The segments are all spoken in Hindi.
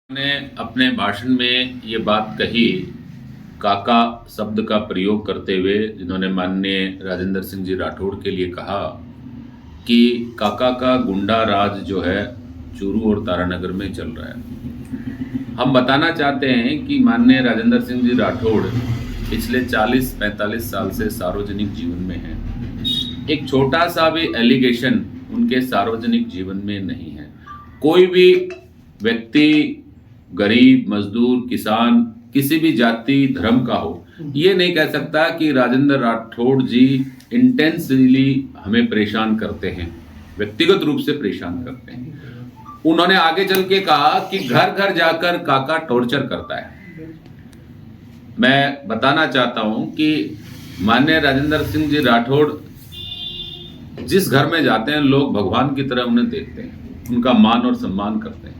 ने अपने भाषण में ये बात कही, काका शब्द का प्रयोग करते हुए, जिन्होंने माननीय राजेंद्र सिंह जी राठौड़ के लिए कहा कि काका का गुंडा राज जो है चूरू और तारानगर में चल रहा है। हम बताना चाहते हैं कि माननीय राजेंद्र सिंह जी राठौड़ पिछले 40-45 साल से सार्वजनिक जीवन में हैं। एक छोटा सा भी एलिगेशन उनके सार्वजनिक जीवन में नहीं है। कोई भी व्यक्ति, गरीब, मजदूर, किसान, किसी भी जाति धर्म का हो, ये नहीं कह सकता कि राजेंद्र राठौड़ जी इंटेंसली हमें परेशान करते हैं, व्यक्तिगत रूप से परेशान करते हैं। उन्होंने आगे चल के कहा कि घर घर जाकर काका टॉर्चर करता है। मैं बताना चाहता हूं कि माननीय राजेंद्र सिंह जी राठौड़ जिस घर में जाते हैं, लोग भगवान की तरह उन्हें देखते हैं, उनका मान और सम्मान करते हैं।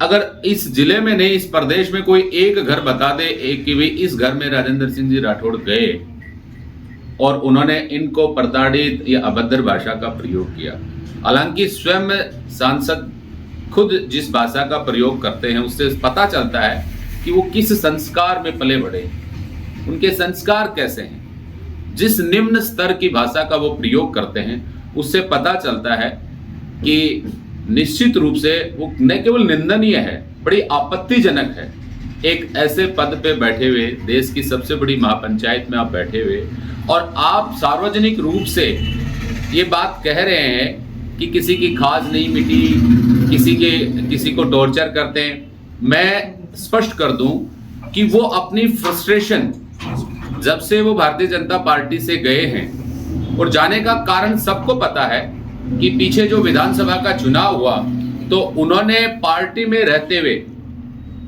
अगर इस जिले में नहीं, इस प्रदेश में कोई एक घर बता दे कि भाई इस घर में राजेंद्र सिंह जी राठौड़ गए और उन्होंने इनको प्रताड़ित या अभद्र भाषा का प्रयोग किया। हालांकि स्वयं सांसद खुद जिस भाषा का प्रयोग करते हैं, उससे पता चलता है कि वो किस संस्कार में पले बढ़े, उनके संस्कार कैसे हैं। जिस निम्न स्तर की भाषा का वो प्रयोग करते हैं, उससे पता चलता है कि निश्चित रूप से वो न केवल निंदनीय है, बड़ी आपत्तिजनक है। एक ऐसे पद पे बैठे हुए, देश की सबसे बड़ी महापंचायत में आप बैठे हुए, और आप सार्वजनिक रूप से ये बात कह रहे हैं कि किसी की खाज नहीं मिटी, किसी को टॉर्चर करते हैं। मैं स्पष्ट कर दूं कि वो अपनी फ्रस्ट्रेशन, जब से वो भारतीय जनता पार्टी से गए हैं, और जाने का कारण सबको पता है कि पीछे जो विधानसभा का चुनाव हुआ, तो उन्होंने पार्टी में रहते हुए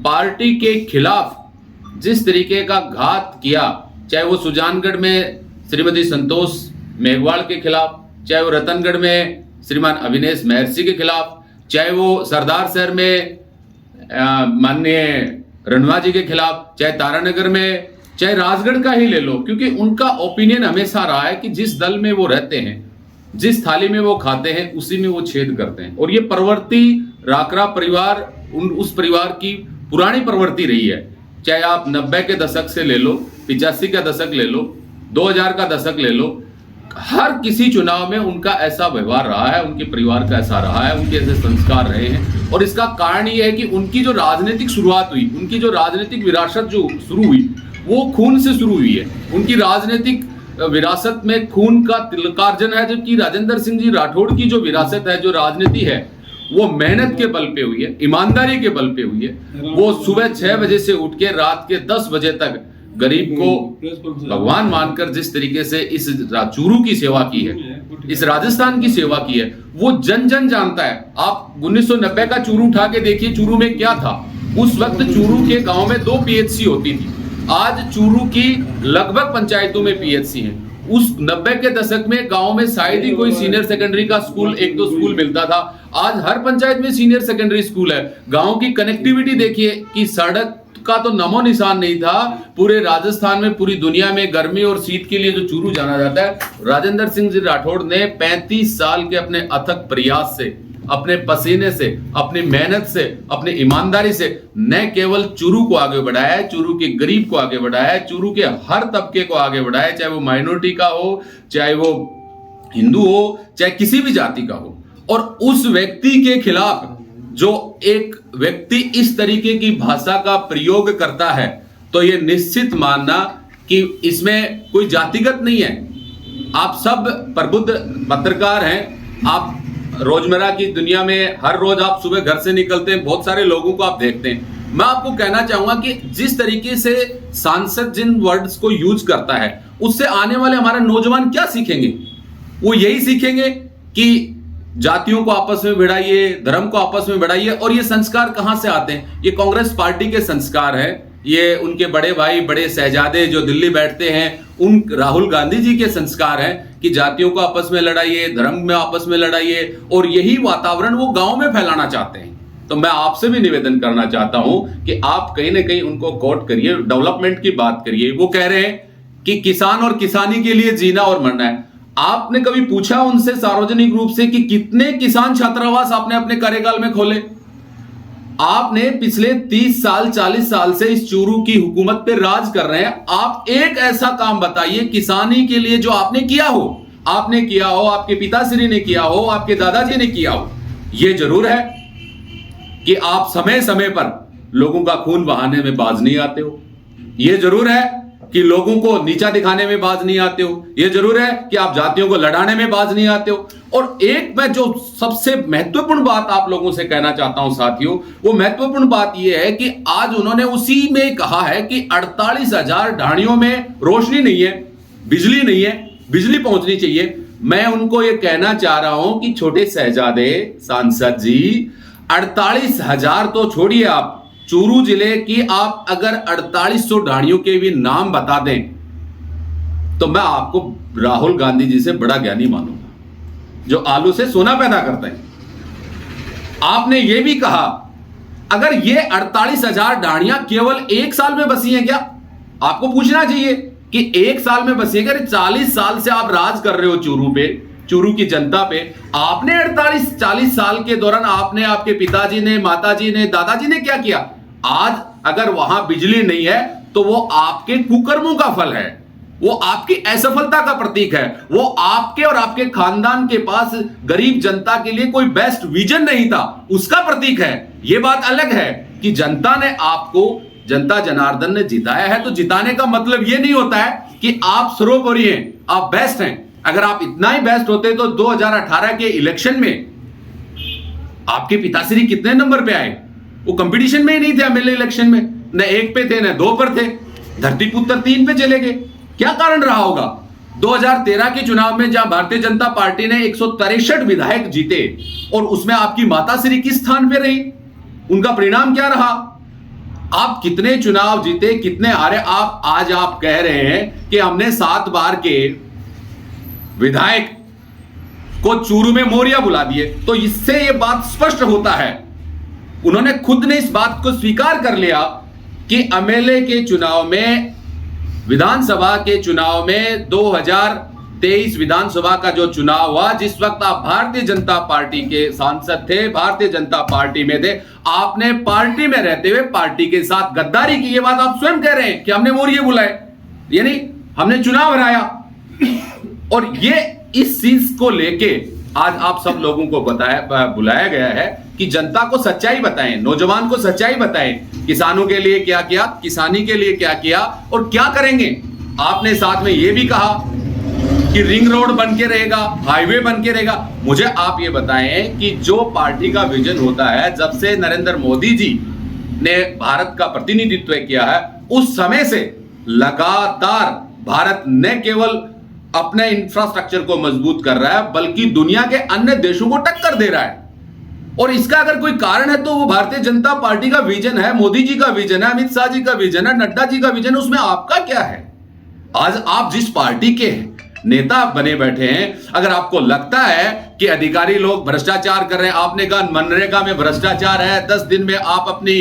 पार्टी के खिलाफ जिस तरीके का घात किया, चाहे वो सुजानगढ़ में श्रीमती संतोष मेघवाल के खिलाफ, चाहे वो रतनगढ़ में श्रीमान अविनेश महर्षि के खिलाफ, चाहे वो सरदार शहर में माननीय रणवा जी के खिलाफ, चाहे तारानगर में, चाहे राजगढ़ का ही ले लो, क्योंकि उनका ओपिनियन हमेशा रहा है कि जिस दल में वो रहते हैं, जिस थाली में वो खाते हैं, उसी में वो छेद करते हैं। और ये प्रवृत्ति राकरा परिवार, उस परिवार की पुरानी प्रवृत्ति रही है। चाहे आप 90 के दशक से ले लो, 85 का दशक ले लो, 2000 का दशक ले लो, हर किसी चुनाव में उनका ऐसा व्यवहार रहा है, उनके परिवार का ऐसा रहा है, उनके ऐसे संस्कार रहे हैं। और इसका कारण ये है कि उनकी जो राजनीतिक शुरुआत हुई, उनकी जो राजनीतिक विरासत जो शुरू हुई, वो खून से शुरू हुई है। उनकी राजनीतिक विरासत में खून का तिलकार्जन है, जबकि राजेंद्र सिंह जी राठौड़ की जो विरासत है, जो राजनीति है, वो मेहनत के बल पे हुई है, ईमानदारी के बल पे हुई है। वो सुबह 6 बजे से उठ के रात के 10 बजे तक गरीब को भगवान मानकर जिस तरीके से इस चूरू की सेवा की है, इस राजस्थान की सेवा की है, वो जन जन जानता है। आप 1990 का चूरू उठा के देखिए, चूरू में क्या था। उस वक्त चूरू के गांव में 2 पीएचसी होती थी। आज चूरू की लगभग पंचायतों में पीएचसी हैं। उस 90 के दशक में गांव में शायद ही कोई सीनियर सेकेंडरी का स्कूल, 1-2 स्कूल मिलता था। आज हर पंचायत में सीनियर सेकेंडरी स्कूल है। गांव की कनेक्टिविटी देखिए कि सड़क का तो नमो निशान नहीं था। पूरे राजस्थान में, पूरी दुनिया में गर्मी और शीत के लिए जो चूरू जाना जाता है, राजेंद्र सिंह जी राठौड़ ने 35 साल के अपने अथक प्रयास से, अपने पसीने से, अपनी मेहनत से, अपनी ईमानदारी से न केवल चूरू को आगे बढ़ाया है, चूरू के गरीब को आगे बढ़ाया है, चूरू के हर तबके को आगे बढ़ाया है, चाहे वो माइनॉरिटी का हो, चाहे वो हिंदू हो, चाहे किसी भी जाति का हो। और उस व्यक्ति के खिलाफ जो एक व्यक्ति इस तरीके की भाषा का प्रयोग करता है, तो ये निश्चित मानना कि इसमें कोई जातिगत नहीं है। आप सब प्रबुद्ध पत्रकार हैं। आप रोजमर्रा की दुनिया में हर रोज आप सुबह घर से निकलते हैं, बहुत सारे लोगों को आप देखते हैं। मैं आपको कहना चाहूंगा कि जिस तरीके से सांसद जिन वर्ड्स को यूज करता है, उससे आने वाले हमारे नौजवान क्या सीखेंगे? वो यही सीखेंगे कि जातियों को आपस में भिड़ाइए, धर्म को आपस में भिड़ाइए। और ये संस्कार कहां से आते हैं? ये कांग्रेस पार्टी के संस्कार है। ये उनके बड़े भाई, बड़े शहजादे जो दिल्ली बैठते हैं, उन राहुल गांधी जी के संस्कार हैं कि जातियों को आपस में लड़ाइए, धर्म में आपस में लड़ाइए। और यही वातावरण वो गांव में फैलाना चाहते हैं। तो मैं आपसे भी निवेदन करना चाहता हूं कि आप कहीं ना कहीं उनको कोट करिए, डेवलपमेंट की बात करिए। वो कह रहे हैं कि किसान और किसानी के लिए जीना और मरना है। आपने कभी पूछा उनसे सार्वजनिक रूप से कि कितने किसान छात्रावास आपने अपने कार्यकाल में खोले? आपने पिछले 30 साल 40 साल से इस चूरू की हुकूमत पे राज कर रहे हैं। आप एक ऐसा काम बताइए किसानी के लिए जो आपने किया हो, आपके पिताश्री ने किया हो, आपके दादाजी ने किया हो। यह जरूर है कि आप समय समय पर लोगों का खून बहाने में बाज नहीं आते हो। यह जरूर है कि लोगों को नीचा दिखाने में बाज नहीं आते हो। यह जरूर है कि आप जातियों को लड़ाने में बाज नहीं आते हो। और एक मैं जो सबसे महत्वपूर्ण बात आप लोगों से कहना चाहता हूं साथियों, वो महत्वपूर्ण बात यह है कि आज उन्होंने उसी में कहा है कि 48,000 ढाणियों में रोशनी नहीं है, बिजली नहीं है, बिजली पहुंचनी चाहिए। मैं उनको यह कहना चाह रहा हूं कि छोटे शहजादे सांसद जी, 48,000 तो छोड़िए, आप चूरू जिले की आप अगर 4800 ढाणियों के भी नाम बता दें तो मैं आपको राहुल गांधी जी से बड़ा ज्ञानी मानूंगा, जो आलू से सोना पैदा करते हैं। आपने यह भी कहा अगर ये 48,000 ढाणियां केवल एक साल में बसी हैं क्या? आपको पूछना चाहिए कि एक साल में बसी है। अगर 40 साल से आप राज कर रहे हो चूरू पे, चूरू की जनता पे, आपने 48-40 साल के दौरान आपने, आपके पिताजी ने, माताजी ने, दादाजी ने क्या किया? आज अगर वहां बिजली नहीं है तो वो आपके कुकर्मों का फल है, वो आपकी असफलता का प्रतीक है, वो आपके और आपके खानदान के पास गरीब जनता के लिए कोई बेस्ट विजन नहीं था, उसका प्रतीक है। यह बात अलग है कि जनता ने आपको, जनता जनार्दन ने जिताया है, तो जिताने का मतलब यह नहीं होता है कि आप सर्वोपरि हैं, आप बेस्ट हैं। अगर आप इतना ही बेस्ट होते तो 2018 के इलेक्शन में आपके पिताश्री कितने नंबर पे आए? वो कंपटीशन में ही नहीं थे एमएलए इलेक्शन में, न 1 पे थे न 2 पर थे, धरतीपुत्र 3 पे चले गए। क्या कारण रहा होगा? 2013 के चुनाव में जहां भारतीय जनता पार्टी ने 163 विधायक जीते और उसमें आपकी माताश्री किस स्थान पे रही? उनका परिणाम क्या रहा? आप कितने चुनाव जीते, कितने हारे? आज आप कह रहे हैं कि हमने 7 बार के विधायक को चूरू में मोरिया बुला दिए। तो इससे यह बात स्पष्ट होता है, उन्होंने खुद ने इस बात को स्वीकार कर लिया कि एमएलए के चुनाव में, विधानसभा के चुनाव में, 2023 विधानसभा का जो चुनाव हुआ, जिस वक्त आप भारतीय जनता पार्टी के सांसद थे, भारतीय जनता पार्टी में थे, आपने पार्टी में रहते हुए पार्टी के साथ गद्दारी की। ये बात आप स्वयं कह रहे हैं कि हमने मोरिये बुलाए, यानी हमने चुनाव हराया। और ये इस चीज को लेके आज आप सब लोगों को बुलाया गया है कि जनता को सच्चाई बताएं, नौजवान को सच्चाई बताएं, किसानों के लिए क्या किया, किसानी के लिए क्या किया और क्या करेंगे। आपने साथ में यह भी कहा कि रिंग रोड बन के रहेगा, हाईवे बन के रहेगा। मुझे आप ये बताएं कि जो पार्टी का विजन होता है, जब से नरेंद्र मोदी जी ने भारत का प्रतिनिधित्व किया है, उस समय से लगातार भारत न केवल अपने इंफ्रास्ट्रक्चर को मजबूत कर रहा है, बल्कि दुनिया के अन्य देशों को टक्कर दे रहा है। और इसका अगर कोई कारण है तो वो भारतीय जनता पार्टी का विजन है, मोदी जी का विजन है, अमित शाह जी का विजन है, नड्डा जी का विजन है। उसमें आपका क्या है? आज आप जिस पार्टी के नेता बने बैठे हैं, अगर आपको लगता है कि अधिकारी लोग भ्रष्टाचार कर रहे हैं, आपने कहा मनरेगा में भ्रष्टाचार है, 10 दिन में आप अपनी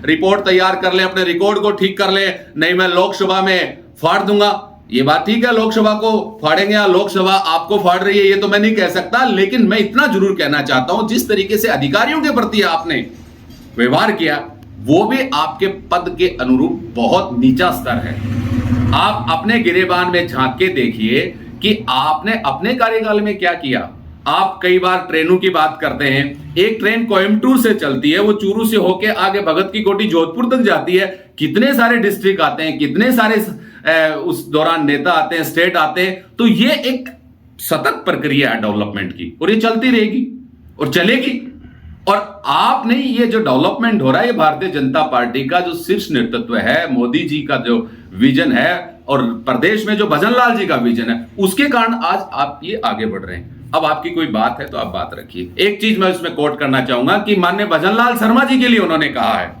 रिपोर्ट तैयार कर ले, अपने रिकॉर्ड को ठीक कर ले, नहीं मैं लोकसभा में फाड़ दूंगा। ये बात ठीक है, लोकसभा को फाड़ेंगे या लोकसभा आपको फाड़ रही है, ये तो मैं नहीं कह सकता, लेकिन मैं इतना जरूर कहना चाहता हूं, जिस तरीके से अधिकारियों के प्रति आपने व्यवहार किया, वो भी आपके पद के अनुरूप बहुत नीचा स्तर है। आप अपने गिरेबान में झांक के देखिए कि आपने अपने कार्यकाल में क्या किया। आप कई बार ट्रेनों की बात करते हैं, एक ट्रेन कोयम्बटूर से चलती है, वो चूरू से होके आगे भगत की कोठी जोधपुर तक जाती है। कितने सारे डिस्ट्रिक्ट आते हैं, कितने सारे उस दौरान नेता आते हैं, स्टेट आते हैं। तो ये एक सतत प्रक्रिया है डेवलपमेंट की, और ये चलती रहेगी और चलेगी। और आपने ये जो डेवलपमेंट हो रहा है, ये भारतीय जनता पार्टी का जो शीर्ष नेतृत्व है, मोदी जी का जो विजन है और प्रदेश में जो भजन लाल जी का विजन है, उसके कारण आज आप ये आगे बढ़ रहे हैं। अब आपकी कोई बात है तो आप बात रखिए। एक चीज मैं इसमें कोट करना चाहूंगा कि माननीय भजन लाल शर्मा जी के लिए उन्होंने कहा है,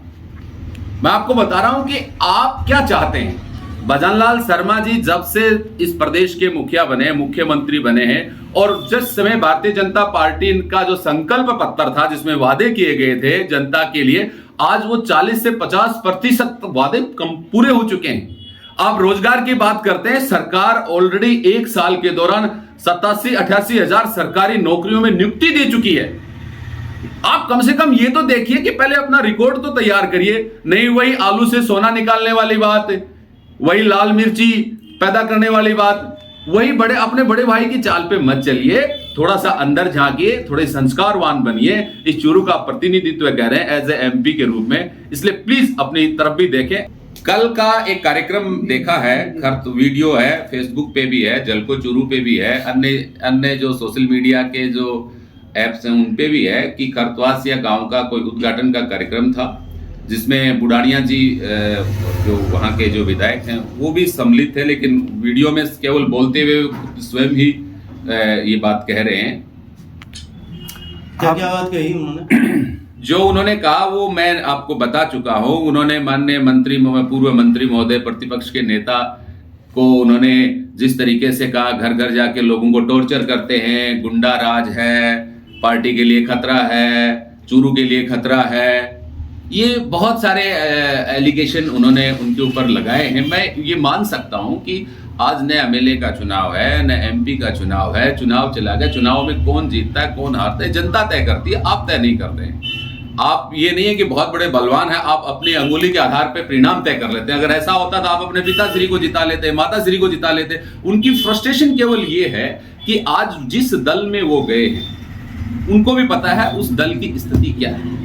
मैं आपको बता रहा हूं कि आप क्या चाहते हैं। भजन लाल शर्मा जी जब से इस प्रदेश के मुखिया बने, मुख्यमंत्री बने हैं, और जिस समय भारतीय जनता पार्टी का जो संकल्प पत्र था जिसमें वादे किए गए थे जनता के लिए, आज वो 40 से 50% वादे पूरे हो चुके हैं। आप रोजगार की बात करते हैं, सरकार ऑलरेडी 1 साल के दौरान 87-88 हजार सरकारी नौकरियों में नियुक्ति दे चुकी है। आप कम से कम ये तो देखिए कि पहले अपना रिकॉर्ड तो तैयार करिए। नहीं वही आलू से सोना निकालने वाली बात, वही लाल मिर्ची पैदा करने वाली बात, वही अपने बड़े भाई की चाल पे मत चलिए। थोड़ा सा अंदर झांकिए, थोड़े संस्कारवान बनिए। इस चूरू का प्रतिनिधित्व कह रहे हैं एज ए एमपी के रूप में, इसलिए प्लीज अपनी तरफ भी देखें। कल का एक कार्यक्रम देखा है, खैर वीडियो है, फेसबुक पे भी है, जलको चूरू पे भी है, अन्य जो सोशल मीडिया के जो एप्स हैं उन पे भी है कि खरतवासिया गांव का कोई उद्घाटन का कार्यक्रम था, जिसमें बुढ़ानिया जी जो वहाँ के जो विधायक हैं वो भी सम्मिलित थे, लेकिन वीडियो में केवल बोलते हुए स्वयं ही ये बात कह रहे हैं। क्या बात कही उन्होंने? जो उन्होंने कहा वो मैं आपको बता चुका हूं। उन्होंने माननीय पूर्व मंत्री महोदय, प्रतिपक्ष के नेता को उन्होंने जिस तरीके से कहा, घर घर जाके लोगों को टॉर्चर करते हैं, गुंडा राज है, पार्टी के लिए खतरा है, चूरू के लिए खतरा है, ये बहुत सारे एलिगेशन उन्होंने उनके ऊपर लगाए हैं। मैं ये मान सकता हूं कि आज न एमएलए का चुनाव है, न एमपी का चुनाव है, चुनाव चला गया, चुनाव में कौन जीतता है कौन हारता है जनता तय करती है, आप तय नहीं करते हैं। आप ये नहीं है कि बहुत बड़े बलवान हैं, आप अपनी अंगुली के आधार पर परिणाम तय कर लेते हैं। अगर ऐसा होता तो आप अपने पिताश्री को जिता लेते, माताश्री को जिता लेते। उनकी फ्रस्ट्रेशन केवल ये है कि आज जिस दल में वो गए हैं उनको भी पता है उस दल की स्थिति क्या है।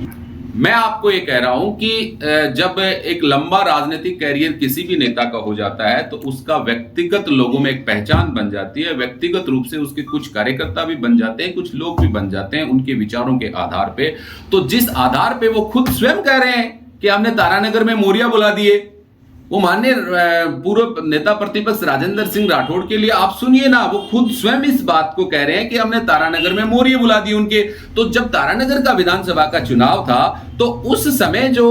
मैं आपको ये कह रहा हूं कि जब एक लंबा राजनीतिक कैरियर किसी भी नेता का हो जाता है तो उसका व्यक्तिगत लोगों में एक पहचान बन जाती है, व्यक्तिगत रूप से उसके कुछ कार्यकर्ता भी बन जाते हैं, कुछ लोग भी बन जाते हैं उनके विचारों के आधार पे। तो जिस आधार पे वो खुद स्वयं कह रहे हैं कि हमने तारानगर में मोरिया बुला दिए, वो माननीय पूर्व नेता प्रतिपक्ष राजेंद्र सिंह राठौड़ के लिए आप सुनिए ना, वो खुद स्वयं इस बात को कह रहे हैं कि हमने तारानगर में मोरिया बुला दी उनके। तो जब तारानगर का विधानसभा का चुनाव था तो उस समय जो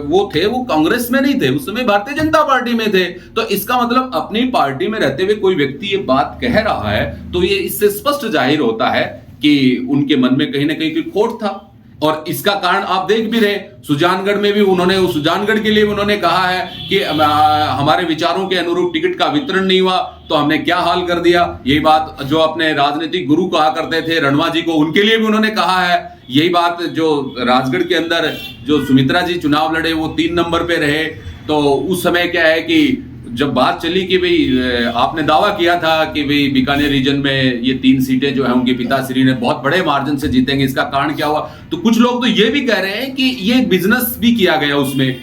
वो थे वो कांग्रेस में नहीं थे, उस समय भारतीय जनता पार्टी में थे। तो इसका मतलब अपनी पार्टी में रहते हुए कोई व्यक्ति ये बात कह रहा है तो ये इससे स्पष्ट जाहिर होता है कि उनके मन में कहीं ना कहीं कोई खोट था। और इसका कारण आप देख भी रहे, सुजानगढ़ में भी उन्होंने, सुजानगढ़ के लिए उन्होंने कहा है कि हमारे विचारों के अनुरूप टिकट का वितरण नहीं हुआ तो हमने क्या हाल कर दिया। यही बात जो अपने राजनीतिक गुरु कहा करते थे रणवा जी को, उनके लिए भी उन्होंने कहा है। यही बात जो राजगढ़ के अंदर जो सुमित्रा जी चुनाव लड़े वो 3 नंबर पे रहे, तो उस समय क्या है कि जब बात चली कि भाई आपने दावा किया था कि भाई बीकानेर रीजन में ये 3 सीटें जो है उनके पिताश्री ने बहुत बड़े मार्जिन से जीतेंगे, इसका कारण क्या हुआ। तो कुछ लोग तो ये भी कह रहे हैं कि ये बिजनेस भी किया गया उसमें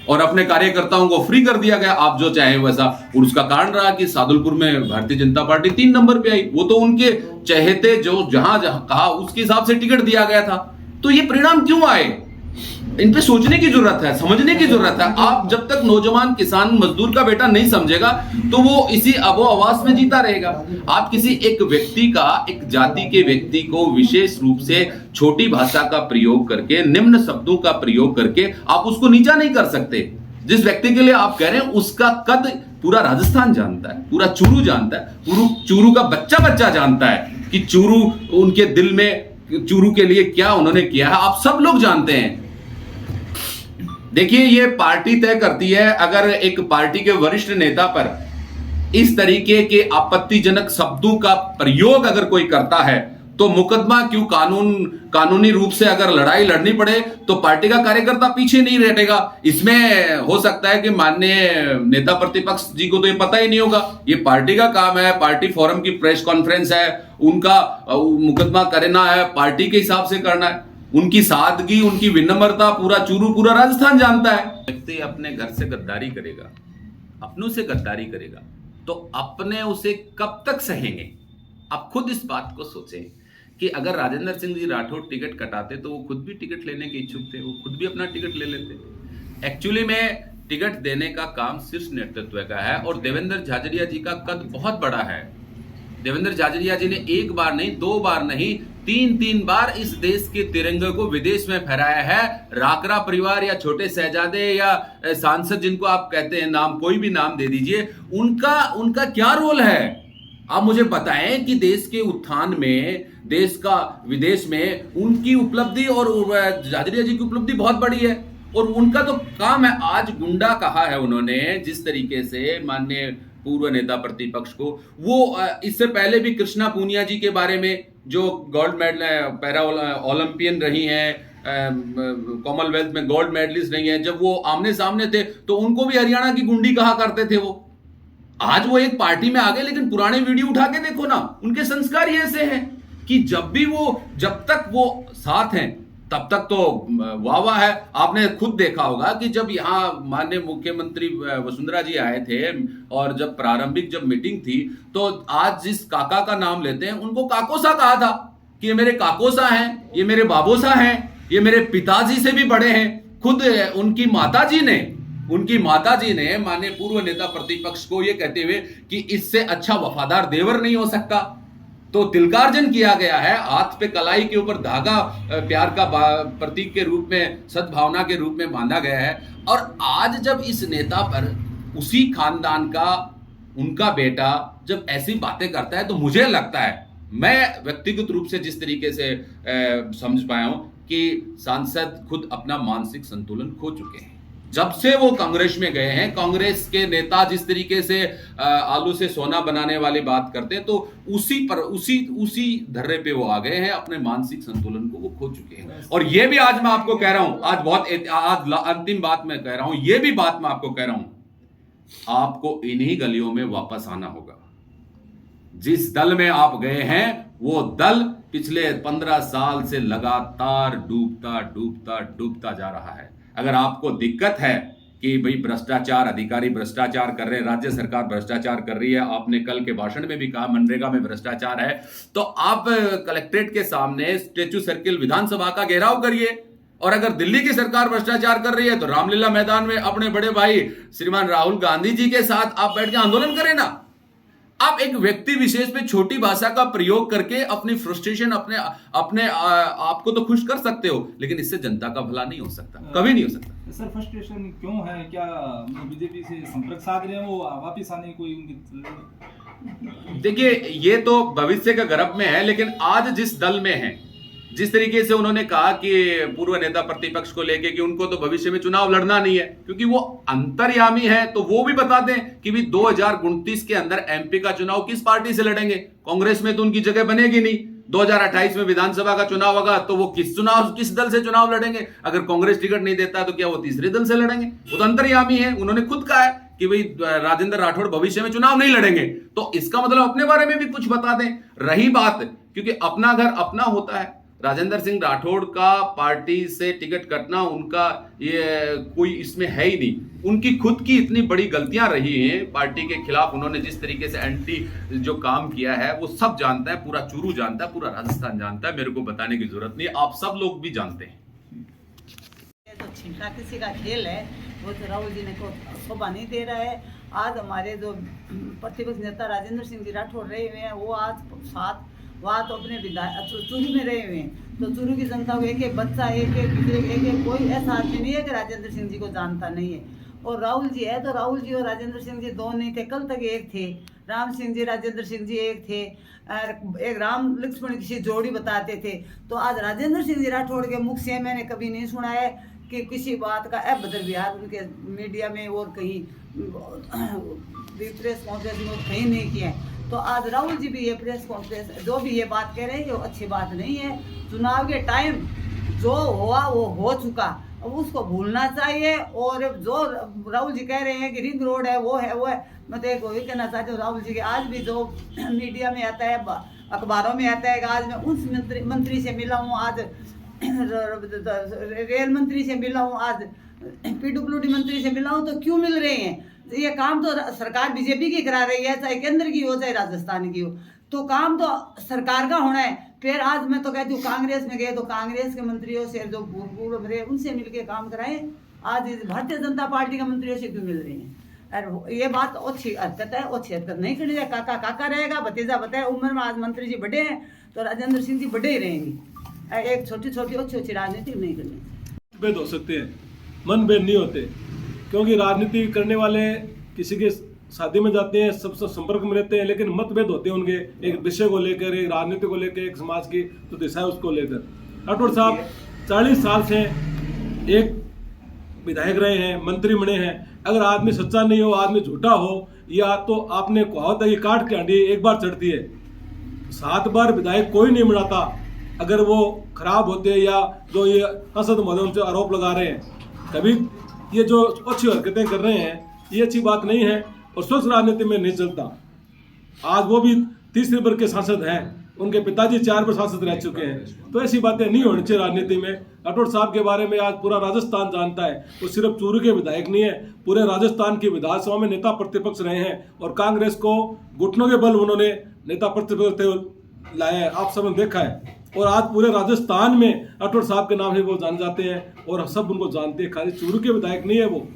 और अपने कार्यकर्ताओं को फ्री कर दिया गया, आप जो चाहे वैसा। और उसका कारण रहा कि सादुलपुर में भारतीय जनता पार्टी 3 नंबर पे आई। वो तो उनके चहेते जो जहां कहा उसके हिसाब से टिकट दिया गया था। तो ये परिणाम क्यों आए, इन पे सोचने की जरूरत है, समझने की जरूरत है। आप जब तक नौजवान किसान मजदूर का बेटा नहीं समझेगा तो वो इसी अबो आवास में जीता रहेगा। आप किसी एक व्यक्ति का, एक जाति के व्यक्ति को विशेष रूप से छोटी भाषा का प्रयोग करके, निम्न शब्दों का प्रयोग करके आप उसको नीचा नहीं कर सकते। जिस व्यक्ति के लिए आप कह रहे हैं उसका कद पूरा राजस्थान जानता है, पूरा चूरू जानता है, पूरा चूरू का बच्चा जानता है कि चूरू उनके दिल में, चूरू के लिए क्या उन्होंने किया है, आप सब लोग जानते हैं। देखिए ये पार्टी तय करती है। अगर एक पार्टी के वरिष्ठ नेता पर इस तरीके के आपत्तिजनक शब्दों का प्रयोग अगर कोई करता है तो मुकदमा क्यों, कानूनी रूप से अगर लड़ाई लड़नी पड़े तो पार्टी का कार्यकर्ता पीछे नहीं हटेगा। इसमें हो सकता है कि माननीय नेता प्रतिपक्ष जी को तो ये पता ही नहीं होगा, ये पार्टी का काम है, पार्टी फोरम की प्रेस कॉन्फ्रेंस है, उनका मुकदमा करना है, पार्टी के हिसाब से करना है। उनकी सादगी, उनकी विनम्रता पूरा चूरू, पूरा राजस्थान जानता है। व्यक्ति अपने घर से गद्दारी करेगा, अपनों से गद्दारी करेगा तो अपने उसे कब तक सहेंगे। आप खुद इस बात को सोचें कि अगर राजेंद्र सिंह जी राठौड़ टिकट कटाते तो वो खुद भी टिकट लेने के इच्छुक थे, वो खुद भी अपना टिकट ले लेते। एक्चुअली में टिकट देने का काम शीर्ष नेतृत्व का है और देवेंद्र झाझड़िया जी का कद बहुत बड़ा है। देवेंद्र झाझड़िया जी ने 1 बार नहीं, 2 बार नहीं, 3 बार इस देश के तिरंगे को विदेश में फहराया है। राकरा परिवार या छोटे शहजादे या सांसद जिनको आप कहते हैं, नाम कोई भी नाम दे दीजिए, उनका क्या रोल है आप मुझे बताएं कि देश के उत्थान में, देश का विदेश में उनकी उपलब्धि और झाझड़िया जी की उपलब्धि बहुत बड़ी है। और उनका तो काम है, आज गुंडा कहा है उन्होंने जिस तरीके से माननीय पूर्व नेता प्रतिपक्ष को, वो इससे पहले भी कृष्णा पूनिया जी के बारे में जो गोल्ड मेडल पैरा ओलंपियन रही हैं, कॉमनवेल्थ में गोल्ड मेडलिस्ट रही हैं, जब वो आमने सामने थे तो उनको भी हरियाणा की गुंडी कहा करते थे वो। आज वो एक पार्टी में आ गए, लेकिन पुराने वीडियो उठा के देखो ना, उनके संस्कार ही ऐसे हैं कि जब तक वो साथ हैं तब तक तो वाह वाह है। आपने खुद देखा होगा कि जब यहाँ माननीय मुख्यमंत्री वसुंधरा जी आए थे और जब प्रारंभिक मीटिंग थी, तो आज जिस काका का नाम लेते हैं उनको काकोसा कहा था कि ये मेरे काकोसा हैं, ये मेरे बाबोसा हैं, ये मेरे पिताजी से भी बड़े हैं। खुद उनकी माताजी ने माननीय पूर्व नेता प्रतिपक्ष को ये कहते हुए कि इससे अच्छा वफादार देवर नहीं हो सकता, तो तिलकार्जन किया गया है। हाथ पे कलाई के ऊपर धागा प्यार का प्रतीक के रूप में, सद्भावना के रूप में बांधा गया है। और आज जब इस नेता पर उसी खानदान का उनका बेटा जब ऐसी बातें करता है, तो मुझे लगता है, मैं व्यक्तिगत रूप से जिस तरीके से समझ पाया हूं कि सांसद खुद अपना मानसिक संतुलन खो चुके हैं। जब से वो कांग्रेस में गए हैं, कांग्रेस के नेता जिस तरीके से आलू से सोना बनाने वाली बात करते हैं, तो उसी धर्रे पे वो आ गए हैं। अपने मानसिक संतुलन को वो खो चुके हैं। और ये भी आज मैं आपको कह रहा हूं, आज अंतिम बात मैं कह रहा हूं, ये भी बात मैं आपको कह रहा हूं, आपको इन्हीं गलियों में वापस आना होगा। जिस दल में आप गए हैं, वो दल पिछले 15 साल से लगातार डूबता जा रहा है। अगर आपको दिक्कत है कि भाई भ्रष्टाचार, अधिकारी भ्रष्टाचार कर रहे हैं, राज्य सरकार भ्रष्टाचार कर रही है, आपने कल के भाषण में भी कहा मनरेगा में भ्रष्टाचार है, तो आप कलेक्ट्रेट के सामने स्टेचू सर्किल विधानसभा का घेराव करिए। और अगर दिल्ली की सरकार भ्रष्टाचार कर रही है, तो रामलीला मैदान में अपने बड़े भाई श्रीमान राहुल गांधी जी के साथ आप बैठ के आंदोलन करें ना। आप एक व्यक्ति विशेष पे छोटी भाषा का प्रयोग करके अपनी फ्रस्ट्रेशन, अपने आप को तो खुश कर सकते हो, लेकिन इससे जनता का भला नहीं हो सकता, कभी नहीं हो सकता। सर फ्रस्ट्रेशन क्यों है? क्या बीजेपी से संपर्क साध रहे हैं वो वापिस आने कोई उनकी? देखिए, ये तो भविष्य का गर्भ में है, लेकिन आज जिस दल में है, जिस तरीके से उन्होंने कहा कि पूर्व नेता प्रतिपक्ष को लेके कि उनको तो भविष्य में चुनाव लड़ना नहीं है, क्योंकि वो अंतर्यामी है, तो वो भी बता दें कि भी 2029 के अंदर एमपी का चुनाव किस पार्टी से लड़ेंगे। कांग्रेस में तो उनकी जगह बनेगी नहीं। 2028 में विधानसभा का चुनाव होगा, तो वो किस दल से चुनाव लड़ेंगे? अगर कांग्रेस टिकट नहीं देता तो क्या वो तीसरे दल से लड़ेंगे? वो तो अंतर्यामी है। उन्होंने खुद कहा है कि भाई राजेंद्र राठौड़ भविष्य में चुनाव नहीं लड़ेंगे, तो इसका मतलब अपने बारे में भी कुछ बता दें। रही बात, क्योंकि अपना घर अपना होता है, राजेंद्र सिंह राठौड़ का पार्टी से टिकट कटना उनका ये कोई इसमें है ही नहीं। उनकी खुद की इतनी बड़ी गलतियां रही हैं पार्टी के खिलाफ, उन्होंने जिस तरीके से एंटी जो काम किया है वो सब जानता है, पूरा चूरू जानता है, पूरा राजस्थान जानता है, मेरे को बताने की जरूरत नहीं, आप सब लोग भी जानते हैं। तो छिंटा किसी का खेल है, वो तो राहुल जी ने को शोभा नहीं दे रहा है। आज हमारे जो प्रतिपक्ष नेता राजेंद्र सिंह जी राठौड़ रहे हुए हैं, वो आज साथ वहाँ तो अपने चूरू में रहे हुए हैं, तो चूरू की जनता को एक बच्चा, एक कोई ऐसा आदमी नहीं है कि राजेंद्र सिंह जी को जानता नहीं है। और राहुल जी है, तो राहुल जी और राजेंद्र सिंह जी दो नहीं थे, कल तक एक थे। राम सिंह जी राजेंद्र सिंह जी एक थे, एक राम लक्ष्मण की जोड़ी बताते थे। तो आज राजेंद्र सिंह जी राठौड़ के मुख से मैंने कभी नहीं सुना है कि किसी बात का अभद्र व्यवहार उनके मीडिया में और कहीं प्रेस कॉन्फ्रेंस में कहीं नहीं किया है। तो आज राहुल जी भी ये प्रेस कॉन्फ्रेंस जो भी ये बात कह रहे हैं, ये अच्छी बात नहीं है। चुनाव के टाइम जो हुआ वो हो चुका, अब उसको भूलना चाहिए। और जो राहुल जी कह रहे हैं कि रिंग रोड है, वो है, मैं तो एक वही कहना चाहती हूँ राहुल जी के। आज भी जो मीडिया में आता है, अखबारों में आता है कि आज मैं उस मंत्री से मिला हूँ, आज रेल मंत्री से मिला हूँ, आज PWD मंत्री से मिला हूँ, तो क्यों मिल रहे हैं? ये काम तो सरकार बीजेपी की करा रही है, चाहे केंद्र की हो चाहे राजस्थान की हो, तो काम तो सरकार का होना है। फिर आज मैं तो कहती हूँ कांग्रेस में गए तो कांग्रेस के मंत्रियों से जो पूर्व रहे उनसे मिलके काम कराएं। आज भारतीय जनता पार्टी के मंत्रियों से क्यों मिल रही हैं? और ये बात अच्छी हरकत है, अच्छी हरकत नहीं करनी चाहिए। काका काका रहेगा, भतीजा बताए। उम्र में आज मंत्री जी बड़े हैं, तो राजेंद्र सिंह जी बड़े ही रहेंगे। एक छोटी छोटी अच्छी राजनीति नहीं करनी। मतभेद हो सकते हैं, मनभेद नहीं होते, क्योंकि राजनीति करने वाले किसी के शादी में जाते हैं, सबसे संपर्क में रहते हैं, लेकिन मतभेद होते हैं उनके, एक विषय को लेकर, एक राजनीति को लेकर, एक समाज की जो दिशा है उसको लेकर। राठौड़ साहब 40 साल से एक विधायक रहे हैं, मंत्री बने हैं। अगर आदमी सच्चा नहीं हो, आदमी झूठा हो, या तो आपने कहा होता है कि काट के हंडी एक बार चढ़ती है, 7 बार विधायक कोई नहीं बनाता अगर वो खराब होते या जो ये असद महोदय उनसे आरोप लगा रहे हैं। कभी ये जो अच्छी हरकतें कर रहे हैं ये अच्छी बात नहीं है और स्वच्छ राजनीति में नहीं चलता। आज वो भी तीसरे वर्ग के सांसद हैं, उनके पिताजी 4 बार सांसद रह चुके हैं, तो ऐसी बातें नहीं होनी चाहिए राजनीति में। राठौड़ साहब के बारे में आज पूरा राजस्थान जानता है, वो सिर्फ चूरू के विधायक नहीं है, पूरे राजस्थान की विधानसभा में नेता प्रतिपक्ष रहे हैं और कांग्रेस को घुटनों के बल उन्होंने नेता प्रतिपक्ष लाया है, आप सबने देखा है। और आज पूरे राजस्थान में राठौड़ साहब के नाम से वो जान जाते हैं और सब उनको जानते हैं, खाली चूरू के विधायक नहीं है वो।